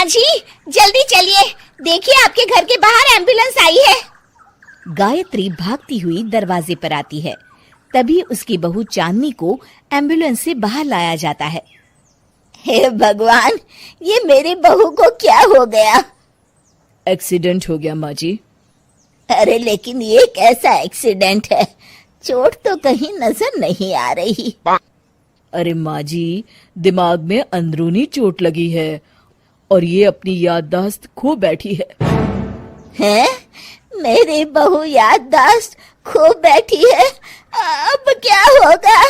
जी जल्दी चलिए, देखिए आपके घर के बाहर एम्बुलेंस आई है। गायत्री भागती हुई दरवाजे पर आती है। तभी उसकी बहू चांदनी को एम्बुलेंस से बाहर लाया जाता है। हे भगवान, ये मेरी बहू को क्या हो गया? एक्सीडेंट हो गया माँ जी। अरे लेकिन ये कैसा एक्सीडेंट है? चोट तो कहीं नजर नहीं आ रही। अरे माँ जी, दिमाग में अंदरूनी चोट लगी है और ये अपनी याददाश्त खो बैठी है। हैं? मेरी बहू याददाश्त खो बैठी है, अब क्या होगा?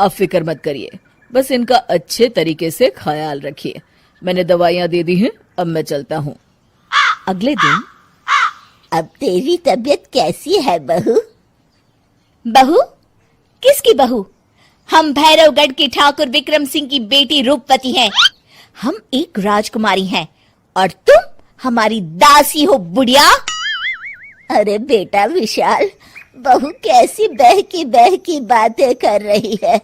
आप फिक्र मत करिए, बस इनका अच्छे तरीके से ख्याल रखिए। मैंने दवाइयाँ दे दी हैं, अब मैं चलता हूँ। अगले दिन, अब तेरी तबीयत कैसी है बहू? बहू? किसकी बहू? हम भैरवगढ़ के ठाकुर विक्रम सिंह की बेटी रूपवती हैं। हम एक राजकुमारी हैं और तुम हमारी दासी हो बुढ़िया। अरे बेटा विशाल, बहू कैसी बहकी बातें कर रही है।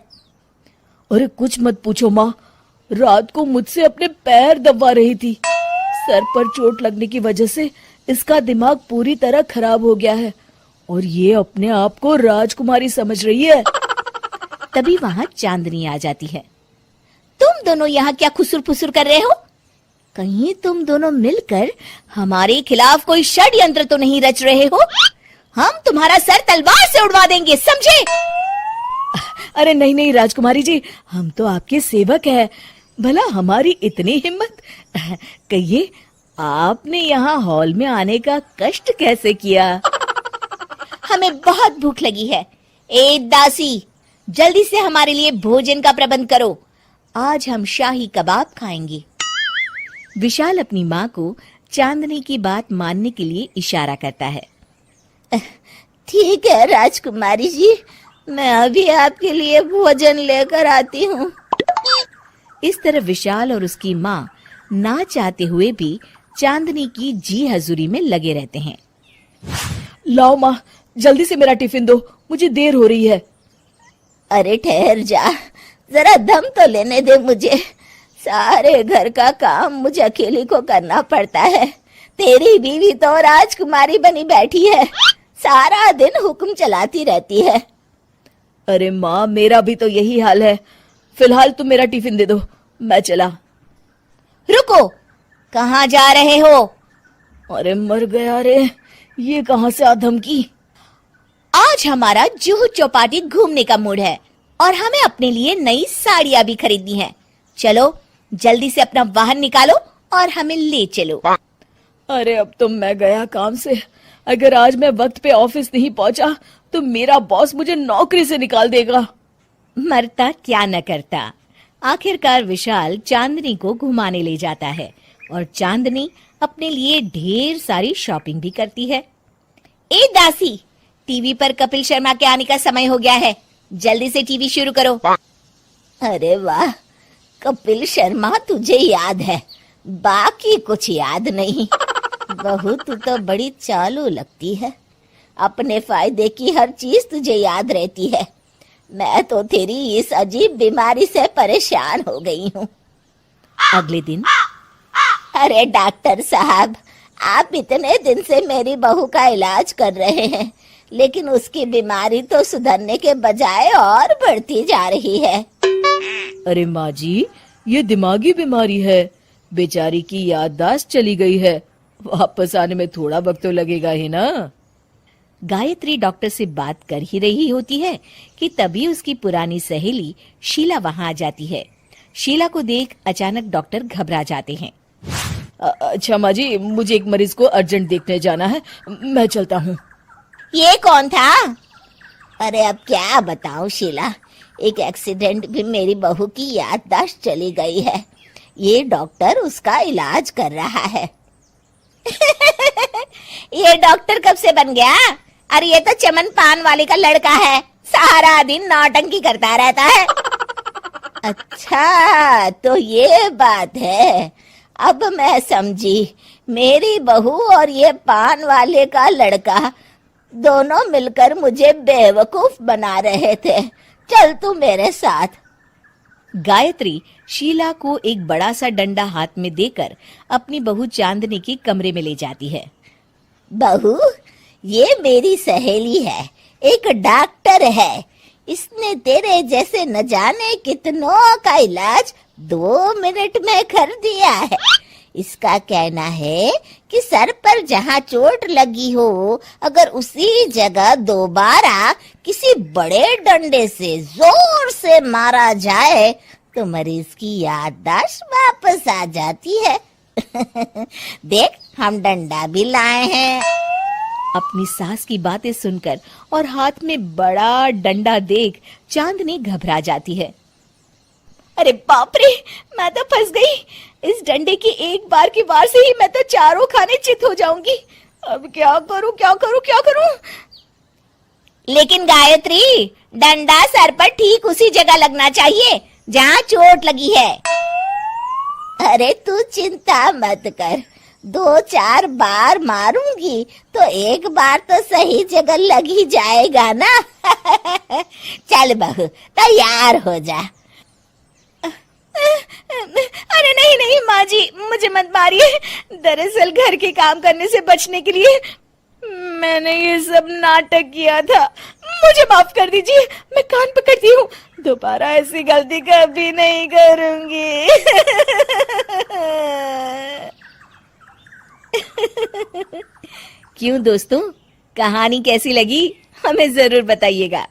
अरे कुछ मत पूछो माँ, रात को मुझसे अपने पैर दबा रही थी। सर पर चोट लगने की वजह से इसका दिमाग पूरी तरह खराब हो गया है और ये अपने आप को राजकुमारी समझ रही है। तभी वहां चांदनी आ जाती है। तुम दोनों यहाँ क्या खुसुर फुसुर कर रहे हो? कहीं तुम दोनों मिलकर हमारे खिलाफ कोई षड्यंत्र तो नहीं रच रहे हो? हम तुम्हारा सर तलवार से उड़वा देंगे, समझे? अरे नहीं नहीं राजकुमारी जी, हम तो आपके सेवक हैं। भला हमारी इतनी हिम्मत? कहिए, आपने यहाँ हॉल में आने का कष्ट कैसे किया? हमें बहुत भूख लगी है। ए दासी, जल्दी से हमारे लिए भोजन का प्रबंध करो। आज हम शाही कबाब खाएंगे। विशाल अपनी माँ को चांदनी की बात मानने के लिए इशारा करता है। ठीक है राजकुमारी जी, मैं अभी आपके लिए भोजन लेकर आती हूँ। इस तरह विशाल और उसकी माँ ना चाहते हुए भी चांदनी की जी हजूरी में लगे रहते हैं। लाओ माँ, जल्दी से मेरा टिफिन दो, मुझे देर हो रही है। अरे ठहर जा, जरा दम तो लेने दे मुझे। सारे घर का काम मुझे अकेली को करना पड़ता है। तेरी बीवी तो राजकुमारी बनी बैठी है, सारा दिन हुक्म चलाती रहती है। अरे माँ, मेरा भी तो यही हाल है। फिलहाल तुम मेरा टिफिन दे दो, मैं चला। रुको, कहाँ जा रहे हो? अरे मर गया रे, ये कहाँ से आ धमकी? आज हमारा जुहू चौपाटी घूमने का मूड है और हमें अपने लिए नई साड़ियाँ भी खरीदनी है। चलो जल्दी से अपना वाहन निकालो और हमें ले चलो। अरे अब तो मैं गया काम से। अगर आज मैं वक्त पे ऑफिस नहीं पहुंचा तो मेरा बॉस मुझे नौकरी से निकाल देगा। मरता क्या न करता। आखिरकार विशाल चांदनी को घुमाने ले जाता है और चांदनी अपने लिए ढेर सारी शॉपिंग भी करती है। ए दासी, टीवी पर कपिल शर्मा के आने का समय हो गया है, जल्दी से टीवी शुरू करो। अरे वाह, कपिल शर्मा तुझे याद है, बाकी कुछ याद नहीं। बहू तू तो बड़ी चालू लगती है, अपने फायदे की हर चीज तुझे याद रहती है। मैं तो तेरी इस अजीब बीमारी से परेशान हो गई हूँ। अगले दिन, अरे डॉक्टर साहब, आप इतने दिन से मेरी बहू का इलाज कर रहे हैं, लेकिन उसकी बीमारी तो सुधरने के बजाय और बढ़ती जा रही है। अरे माँ जी, ये दिमागी बीमारी है। बेचारी की याददाश्त चली गई है, वापस आने में थोड़ा वक्त तो लगेगा ही ना। गायत्री डॉक्टर से बात कर ही रही होती है कि तभी उसकी पुरानी सहेली शीला वहां आ जाती है। शीला को देख अचानक डॉक्टर घबरा जाते हैं। अच्छा माँ जी, मुझे एक मरीज को अर्जेंट देखने जाना है, मैं चलता हूँ। ये कौन था? अरे अब क्या बताऊं शीला, एक एक्सीडेंट भी मेरी बहू की याददाश्त चली गई है। ये डॉक्टर उसका इलाज कर रहा है। ये डॉक्टर कब से बन गया? अरे ये तो चमन पान वाले का लड़का है, सारा दिन नौटंकी करता रहता है। अच्छा तो ये बात है, अब मैं समझी। मेरी बहू और ये पान वाले का लड़का दोनों मिलकर मुझे बेवकूफ बना रहे थे। चल तू मेरे साथ। गायत्री शीला को एक बड़ा सा डंडा हाथ में देकर अपनी बहू चांदनी के कमरे में ले जाती है। बहू, ये मेरी सहेली है, एक डॉक्टर है। इसने तेरे जैसे न जाने कितनों का इलाज 2 मिनट में कर दिया है। इसका कहना है कि सर पर जहाँ चोट लगी हो, अगर उसी जगह दोबारा किसी बड़े डंडे से जोर से मारा जाए तो मरीज की याददाश्त वापस आ जाती है। देख, हम डंडा भी लाए हैं। अपनी सास की बातें सुनकर और हाथ में बड़ा डंडा देख चांदनी घबरा जाती है। अरे बाप रे, मैं तो फंस गई। इस डंडे की एक बार की वार से ही मैं तो चारों खाने चित हो जाऊंगी। अब क्या करूं, क्या करूं, क्या करूं? लेकिन गायत्री, डंडा सर पर ठीक उसी जगह लगना चाहिए जहाँ चोट लगी है। अरे तू चिंता मत कर, 2-4 बार मारूंगी तो एक बार तो सही जगह लग ही जाएगा ना। चल बहू, तैयार हो जा। अरे नहीं नहीं माँ जी, मुझे मत मारिए। दरअसल घर के काम करने से बचने के लिए मैंने ये सब नाटक किया था। मुझे माफ कर दीजिए, मैं कान पकड़ती हूँ। दोबारा ऐसी गलती कभी नहीं करूंगी। क्यों दोस्तों, कहानी कैसी लगी हमें जरूर बताइएगा।